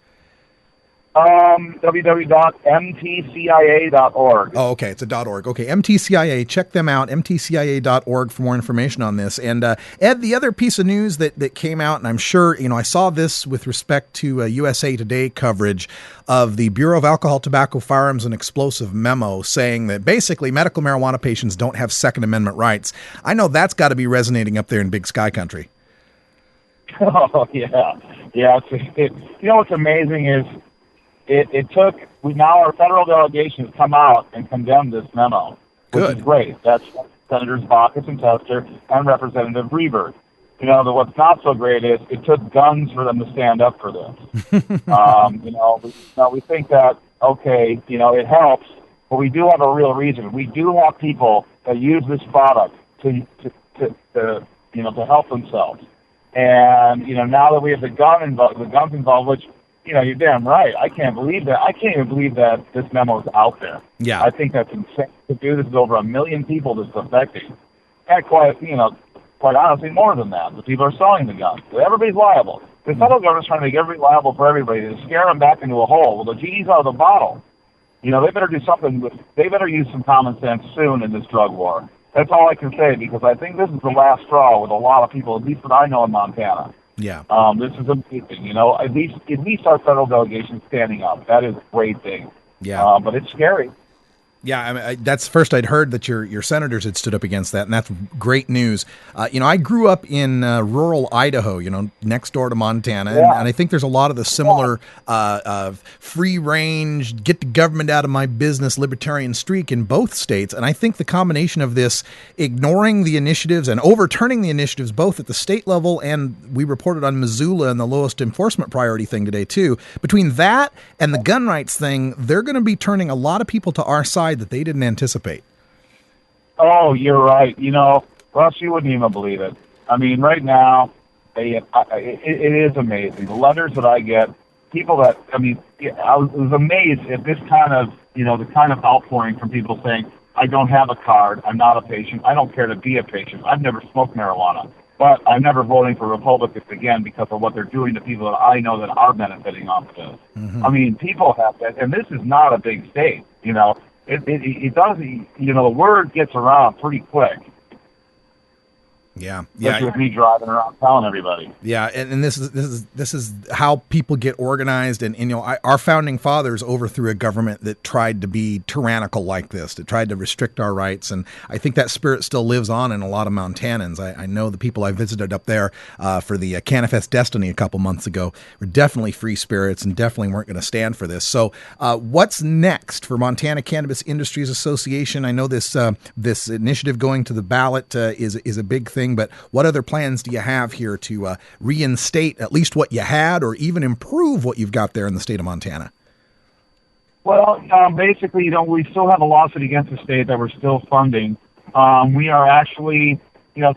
www.mtcia.org. Oh, okay. It's a .org. Okay. MTCIA. Check them out. mtcia.org for more information on this. And Ed, the other piece of news that came out, and I'm sure, I saw this with respect to USA Today coverage of the Bureau of Alcohol, Tobacco, Firearms, and Explosive memo saying that basically medical marijuana patients don't have Second Amendment rights. I know that's got to be resonating up there in Big Sky Country. Oh, yeah. Yeah. What's amazing is now our federal delegation has come out and condemned this memo, which is great. That's Senators Baucus and Tester and Representative Reber. What's not so great is it took guns for them to stand up for this. We think that, okay, it helps, but we do have a real reason. We do have people that use this product to help themselves. And, now that we have the guns involved, which, you're damn right. I can't believe that. I can't even believe that this memo is out there. Yeah. I think that's insane to do. This is over 1 million people this is affecting. And quite honestly, more than that. The people are selling the guns. Everybody's liable. The federal government's trying to make everybody liable for everybody to scare them back into a hole. Well, the genie's out of the bottle. They better do something. They better use some common sense soon in this drug war. That's all I can say, because I think this is the last straw with a lot of people, at least that I know in Montana. Yeah. This is amazing. At least our federal delegation standing up. That is a great thing. Yeah. But it's scary. Yeah, that's first I'd heard that your senators had stood up against that, and that's great news. I grew up in rural Idaho, next door to Montana, and I think there's a lot of the similar free range, get the government out of my business libertarian streak in both states. And I think the combination of this, ignoring the initiatives and overturning the initiatives both at the state level, and we reported on Missoula and the lowest enforcement priority thing today too, between that and the gun rights thing, they're going to be turning a lot of people to our side that they didn't anticipate. Oh, you're right. Russ, you wouldn't even believe it. I mean, right now, it is amazing. The letters that I get, people that, I was amazed at this kind of, the kind of outpouring from people saying, I don't have a card, I'm not a patient, I don't care to be a patient, I've never smoked marijuana, but I'm never voting for Republicans again because of what they're doing to people that I know that are benefiting off of this. Mm-hmm. People have that, and this is not a big state, It does, the word gets around pretty quick. Yeah, Especially with me driving around telling everybody. Yeah, and this is how people get organized, and our founding fathers overthrew a government that tried to be tyrannical like this, that tried to restrict our rights, and I think that spirit still lives on in a lot of Montanans. I know the people I visited up there for the Canifest Destiny a couple months ago were definitely free spirits and definitely weren't going to stand for this. So what's next for Montana Cannabis Industries Association? I know this initiative going to the ballot is a big thing. But what other plans do you have here to reinstate at least what you had or even improve what you've got there in the state of Montana? Well, basically, we still have a lawsuit against the state that we're still funding. We are actually,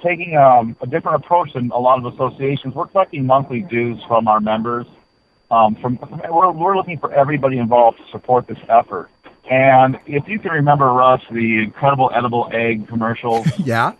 taking a different approach than a lot of associations. We're collecting monthly dues from our members. We're looking for everybody involved to support this effort. And if you can remember, Russ, the incredible edible egg commercials. Yeah.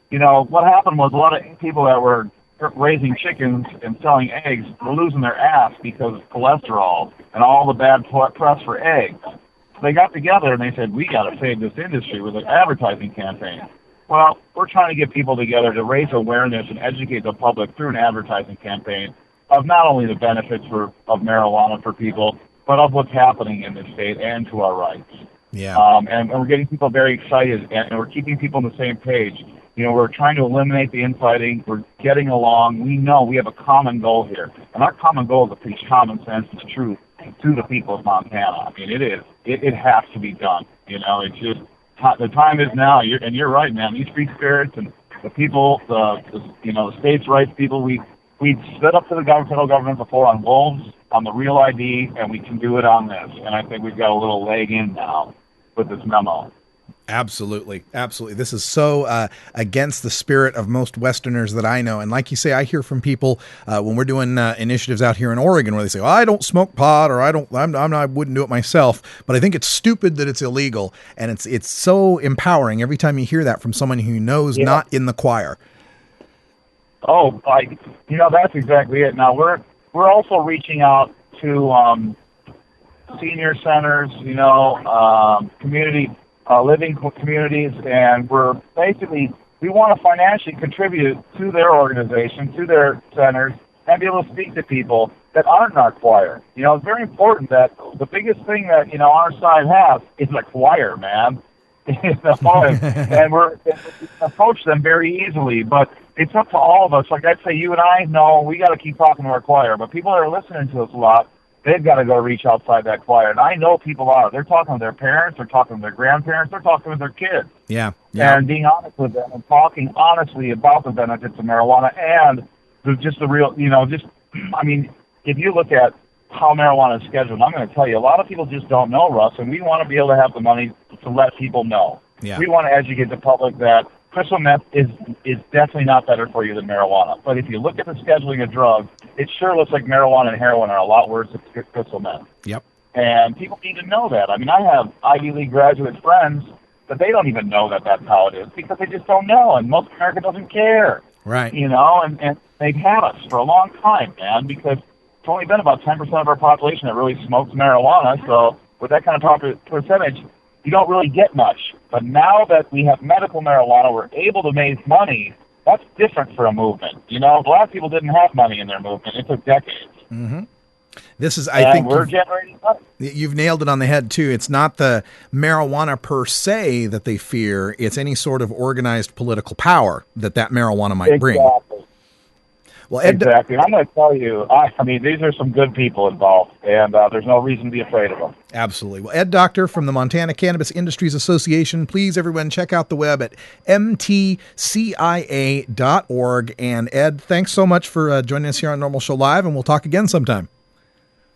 What happened was a lot of people that were raising chickens and selling eggs were losing their ass because of cholesterol and all the bad press for eggs. So they got together and they said, we got to save this industry with an advertising campaign. Well, we're trying to get people together to raise awareness and educate the public through an advertising campaign of not only the benefits of marijuana for people, but of what's happening in the state and to our rights. Yeah. And we're getting people very excited, and we're keeping people on the same page. We're trying to eliminate the infighting. We're getting along. We know we have a common goal here. And our common goal is to preach common sense and truth to the people of Montana. I mean, it is. It has to be done. It's just, the time is now. And you're right, man. These free spirits and the people, the states' rights people, we stood up to the federal government before on wolves, on the Real ID, and we can do it on this. And I think we've got a little leg in now with this memo. Absolutely. This is so against the spirit of most Westerners that I know. And like you say, I hear from people when we're doing initiatives out here in Oregon where they say, well, I don't smoke pot, or I wouldn't do it myself. But I think it's stupid that it's illegal. And it's so empowering every time you hear that from someone who knows not in the choir. Oh, that's exactly it. Now we're also reaching out to senior centers, community living communities, and we want to financially contribute to their organization, to their centers, and be able to speak to people that aren't in our choir. It's very important that the biggest thing that our side has is a choir, man. And we're approach them very easily, but it's up to all of us. Like I'd say, you and I know we got to keep talking to our choir, but people that are listening to us a lot, they've got to go reach outside that choir. And I know people are. They're talking to their parents, they're talking to their grandparents, they're talking with their kids. Yeah. And being honest with them and talking honestly about the benefits of marijuana and just the real, if you look at how marijuana is scheduled, I'm going to tell you, a lot of people just don't know, Russ, and we want to be able to have the money to let people know. Yeah. We want to educate the public that crystal meth is definitely not better for you than marijuana. But if you look at the scheduling of drugs, it sure looks like marijuana and heroin are a lot worse than crystal meth. Yep. And people need to know that. I mean, I have Ivy League graduate friends, but they don't even know that that's how it is because they just don't know, and most America doesn't care. Right. And they've had us for a long time, man, because it's only been about 10% of our population that really smokes marijuana. So with that kind of percentage, you don't really get much. But now that we have medical marijuana, we're able to make money. That's different for a movement. A lot of people didn't have money in their movement. It took decades. Mm-hmm. This is, I think, we're generating money. You've nailed it on the head, too. It's not the marijuana per se that they fear. It's any sort of organized political power that marijuana might bring. Well, exactly. And I'm going to tell you, these are some good people involved, and there's no reason to be afraid of them. Absolutely. Well, Ed Doctor from the Montana Cannabis Industries Association, please, everyone, check out the web at mtcia.org. And Ed, thanks so much for joining us here on Normal Show Live, and we'll talk again sometime.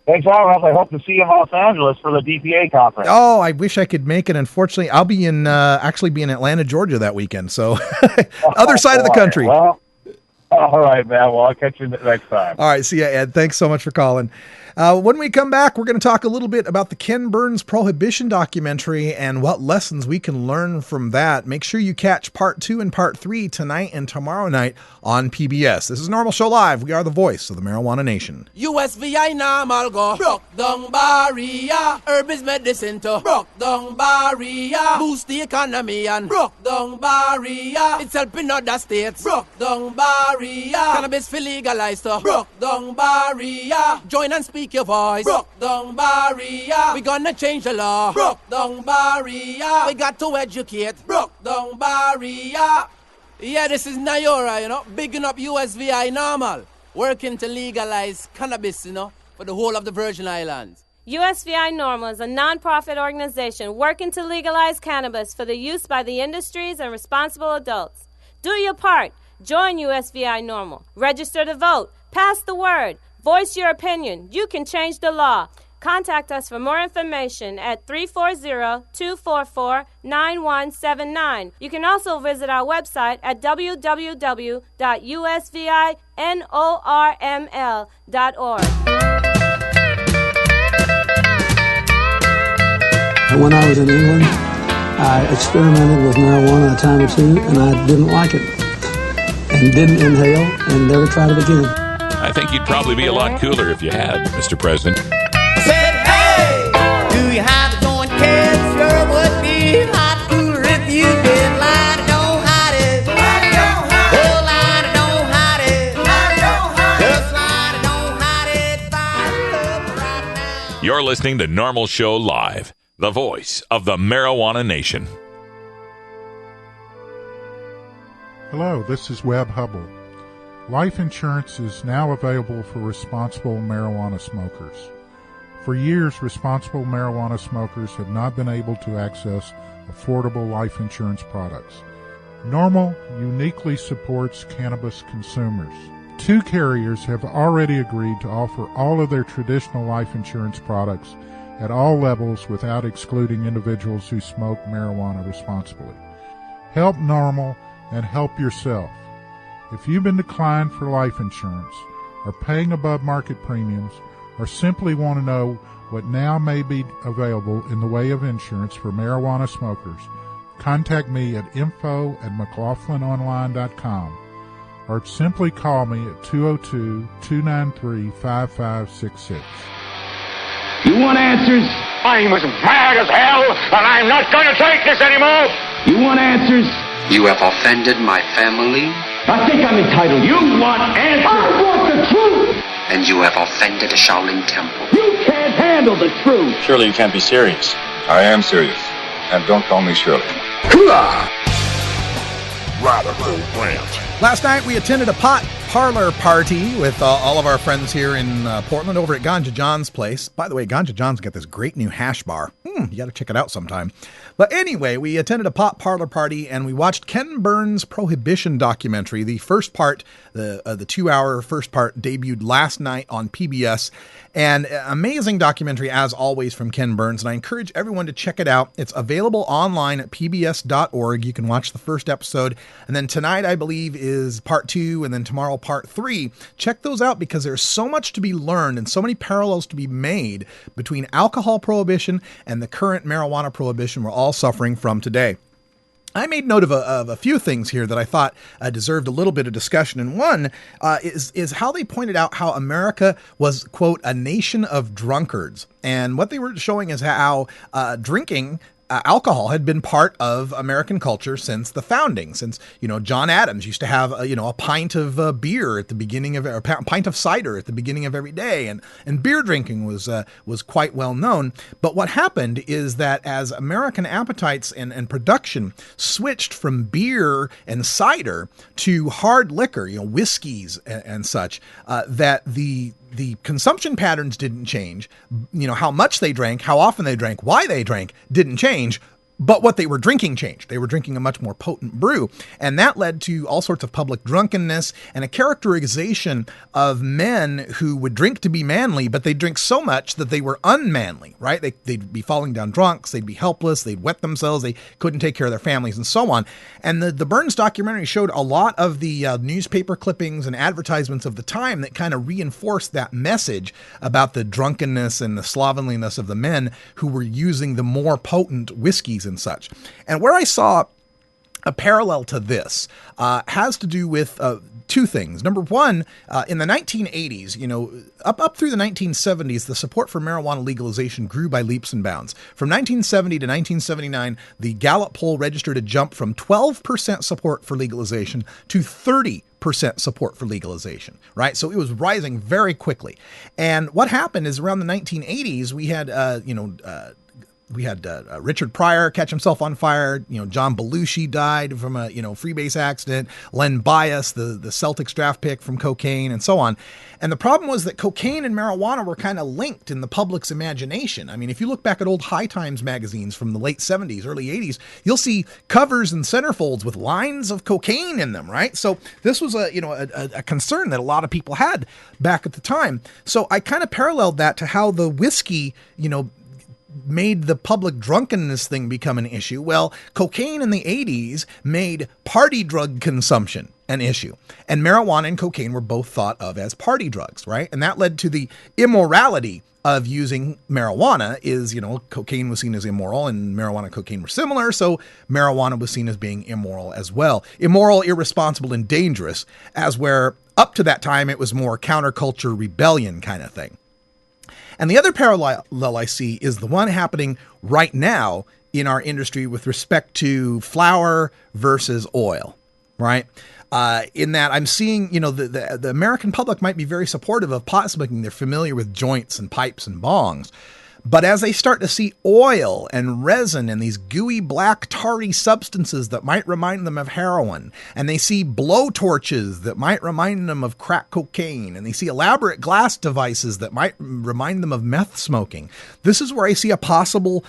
Thanks, Russ. I hope to see you in Los Angeles for the DPA conference. Oh, I wish I could make it. Unfortunately, I'll be in Atlanta, Georgia that weekend. So other side of the country. Well, All right, man. Well, I'll catch you next time. All right. See ya, Ed. Thanks so much for calling. When we come back, we're going to talk a little bit about the Ken Burns Prohibition documentary and what lessons we can learn from that. Make sure you catch part 2 and part 3 tonight and tomorrow night on PBS. This is Normal Show Live. We are the voice of the Marijuana Nation. USVI normal go broke down barrier. Herb is medicine to broke down barrier. Boost the economy and broke down barrier. It's helping other states broke down barrier. Cannabis for legalized to broke down barrier. Join and speak your voice. Broke down barrier. We gonna change the law. Broke down barrier. We got to educate. Broke down barrier. Yeah, this is Nayora, bigging up USVI normal. Working to legalize cannabis, for the whole of the Virgin Islands. USVI NORMAL is a non-profit organization working to legalize cannabis for the use by the industries and responsible adults. Do your part. Join USVI NORMAL. Register to vote. Pass the word. Voice your opinion. You can change the law. Contact us for more information at 340-244-9179. You can also visit our website at www.usvinorml.org. When I was in England, I experimented with marijuana a time or two, and I didn't like it, and didn't inhale, and never tried it again. I think you'd probably be a lot cooler if you had, Mr. President. Said, hey, do you have a joint, kids? Sure would be a lot cooler if you did. Line, don't hide it. Line, don't hide it. Oh, line, don't hide it. Line, don't hide it. Just line, don't hide it. Fire up right now. You're listening to Normal Show Live, the voice of the Marijuana Nation. Hello, this is Webb Hubble. Life insurance is now available for responsible marijuana smokers. For years, responsible marijuana smokers have not been able to access affordable life insurance products. Normal uniquely supports cannabis consumers. 2 carriers have already agreed to offer all of their traditional life insurance products at all levels without excluding individuals who smoke marijuana responsibly. Help Normal and help yourself. If you've been declined for life insurance, are paying above market premiums, or simply want to know what now may be available in the way of insurance for marijuana smokers, contact me at info@mclaughlinonline.com or simply call me at 202-293-5566. You want answers? I'm as mad as hell, and I'm not going to take this anymore. You want answers? You have offended my family. I think I'm entitled. You want answers? I want the truth. And you have offended the Shaolin Temple. You can't handle the truth. Surely you can't be serious. I am serious. And don't call me Shirley. Hoorah! Radical Rant. Last night we attended a pot parlor party with all of our friends here in Portland over at Ganja John's place. By the way, Ganja John's got this great new hash bar. You got to check it out sometime. But anyway, we attended a pot parlor party and we watched Ken Burns' Prohibition documentary. The first part, the 2-hour first part, debuted last night on PBS. And amazing documentary, as always, from Ken Burns. And I encourage everyone to check it out. It's available online at pbs.org. You can watch the first episode. And then tonight, I believe, is part 2. And then tomorrow, part 3. Check those out because there's so much to be learned and so many parallels to be made between alcohol prohibition and the current marijuana prohibition we're all suffering from today. I made note of a few things here that I thought deserved a little bit of discussion. And one is how they pointed out how America was, quote, a nation of drunkards. And what they were showing is how drinking alcohol had been part of American culture since the founding, since, John Adams used to have, a pint of beer at the beginning of, or a pint of cider at the beginning of every day. And beer drinking was quite well known. But what happened is that as American appetites and production switched from beer and cider to hard liquor, whiskeys and such, that the consumption patterns didn't change. How much they drank, how often they drank, why they drank didn't change. But what they were drinking changed. They were drinking a much more potent brew. And that led to all sorts of public drunkenness and a characterization of men who would drink to be manly, but they'd drink so much that they were unmanly, right? They'd be falling down drunks. They'd be helpless. They'd wet themselves. They couldn't take care of their families and so on. And the Burns documentary showed a lot of the newspaper clippings and advertisements of the time that kind of reinforced that message about the drunkenness and the slovenliness of the men who were using the more potent whiskeys and such. And where I saw a parallel to this has to do with two things. Number one, in the 1980s, up through the 1970s, the support for marijuana legalization grew by leaps and bounds. From 1970 to 1979, the Gallup poll registered a jump from 12% support for legalization to 30% support for legalization, right? So it was rising very quickly. And what happened is around the 1980s, we had, Richard Pryor catch himself on fire. John Belushi died from a, freebase accident. Len Bias, the Celtics draft pick, from cocaine, and so on. And the problem was that cocaine and marijuana were kind of linked in the public's imagination. I mean, if you look back at old High Times magazines from the late 70s, early 80s, you'll see covers and centerfolds with lines of cocaine in them, right? So this was a concern that a lot of people had back at the time. So I kind of paralleled that to how the whiskey, made the public drunkenness thing become an issue. Well, cocaine in the 80s made party drug consumption an issue. And marijuana and cocaine were both thought of as party drugs, right? And that led to the immorality of using marijuana. Cocaine was seen as immoral and marijuana and cocaine were similar. So marijuana was seen as being immoral as well. Immoral, irresponsible, and dangerous, as where up to that time it was more counterculture rebellion kind of thing. And the other parallel I see is the one happening right now in our industry with respect to flour versus oil, right? In that I'm seeing, the American public might be very supportive of pot smoking. They're familiar with joints and pipes and bongs. But as they start to see oil and resin and these gooey black tarry substances that might remind them of heroin, and they see blow torches that might remind them of crack cocaine, and they see elaborate glass devices that might remind them of meth smoking, this is where I see a possible,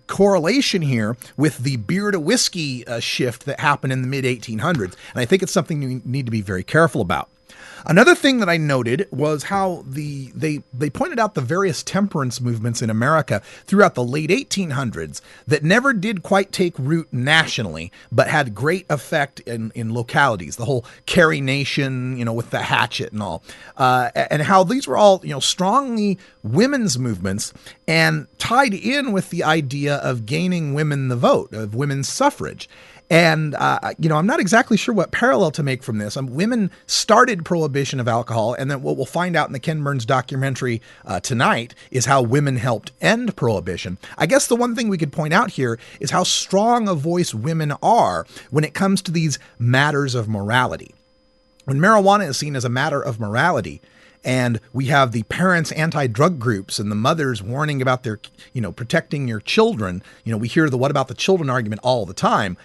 correlation here with the beer to whiskey shift that happened in the mid 1800s. And I think it's something you need to be very careful about. Another thing that I noted was how they pointed out the various temperance movements in America throughout the late 1800s that never did quite take root nationally, but had great effect in localities. The whole Carrie Nation, with the hatchet and all, and how these were all, strongly women's movements and tied in with the idea of gaining women the vote, of women's suffrage. And, I'm not exactly sure what parallel to make from this. Women started prohibition of alcohol, and then what we'll find out in the Ken Burns documentary tonight is how women helped end prohibition. I guess the one thing we could point out here is how strong a voice women are when it comes to these matters of morality. When marijuana is seen as a matter of morality, and we have the parents' anti-drug groups and the mothers warning about their, protecting your children, we hear the what about the children argument all the time,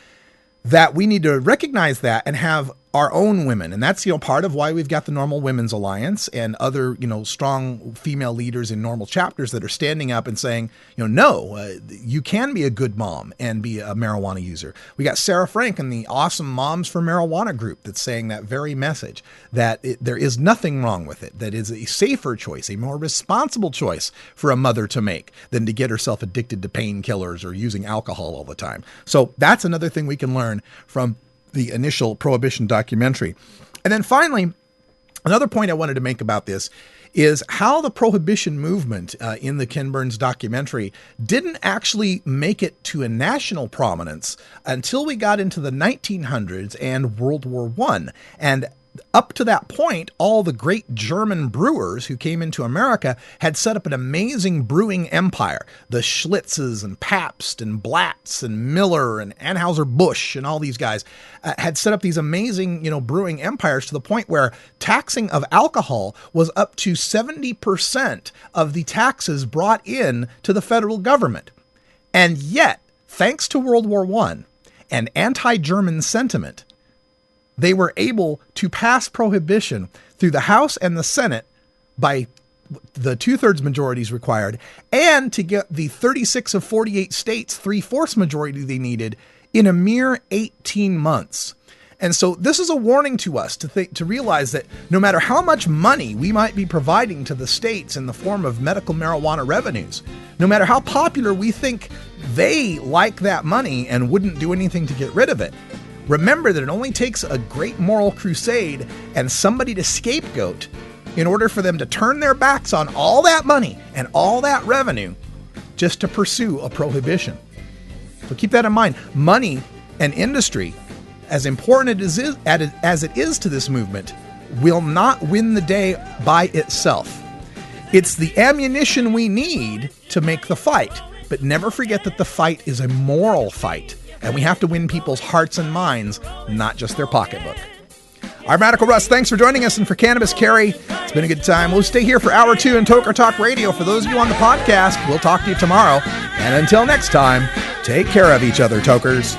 that we need to recognize that and have our own women. And that's, part of why we've got the Normal Women's Alliance and other, strong female leaders in normal chapters that are standing up and saying, no, you can be a good mom and be a marijuana user. We got Sarah Frank and the awesome Moms for Marijuana group that's saying that very message, that there is nothing wrong with it, that is a safer choice, a more responsible choice for a mother to make than to get herself addicted to painkillers or using alcohol all the time. So that's another thing we can learn from the initial Prohibition documentary. And then finally, another point I wanted to make about this is how the Prohibition movement in the Ken Burns documentary didn't actually make it to a national prominence until we got into the 1900s and World War I. And up to that point, all the great German brewers who came into America had set up an amazing brewing empire. The Schlitzes and Pabst and Blatz and Miller and Anheuser-Busch and all these guys had set up these amazing, brewing empires to the point where taxing of alcohol was up to 70% of the taxes brought in to the federal government. And yet, thanks to World War I and anti-German sentiment, they were able to pass prohibition through the House and the Senate by the 2/3 majority is required, and to get the 36 of 48 states 3/4 majority they needed in a mere 18 months. And so this is a warning to us to realize that no matter how much money we might be providing to the states in the form of medical marijuana revenues, no matter how popular we think they like that money and wouldn't do anything to get rid of it, remember that it only takes a great moral crusade and somebody to scapegoat in order for them to turn their backs on all that money and all that revenue just to pursue a prohibition. So keep that in mind. Money and industry, as important as it is to this movement, will not win the day by itself. It's the ammunition we need to make the fight, but never forget that the fight is a moral fight, and we have to win people's hearts and minds, not just their pocketbook. I'm Radical Russ. Thanks for joining us, and for Cannabis Carry, it's been a good time. We'll stay here for Hour 2 in Toker Talk Radio. For those of you on the podcast, we'll talk to you tomorrow. And until next time, take care of each other, Tokers.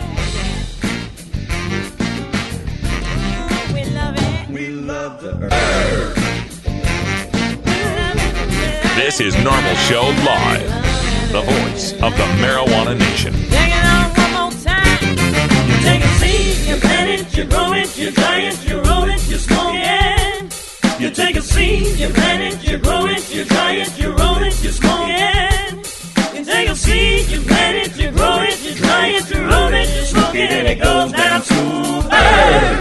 This is Normal Show Live, the voice of the Marijuana Nation. Take it on one more time. You take a seed, you plant it, you grow it, you dry it, you roll it, you smoke it. You take a seed, you plant it, you grow it, you dry it,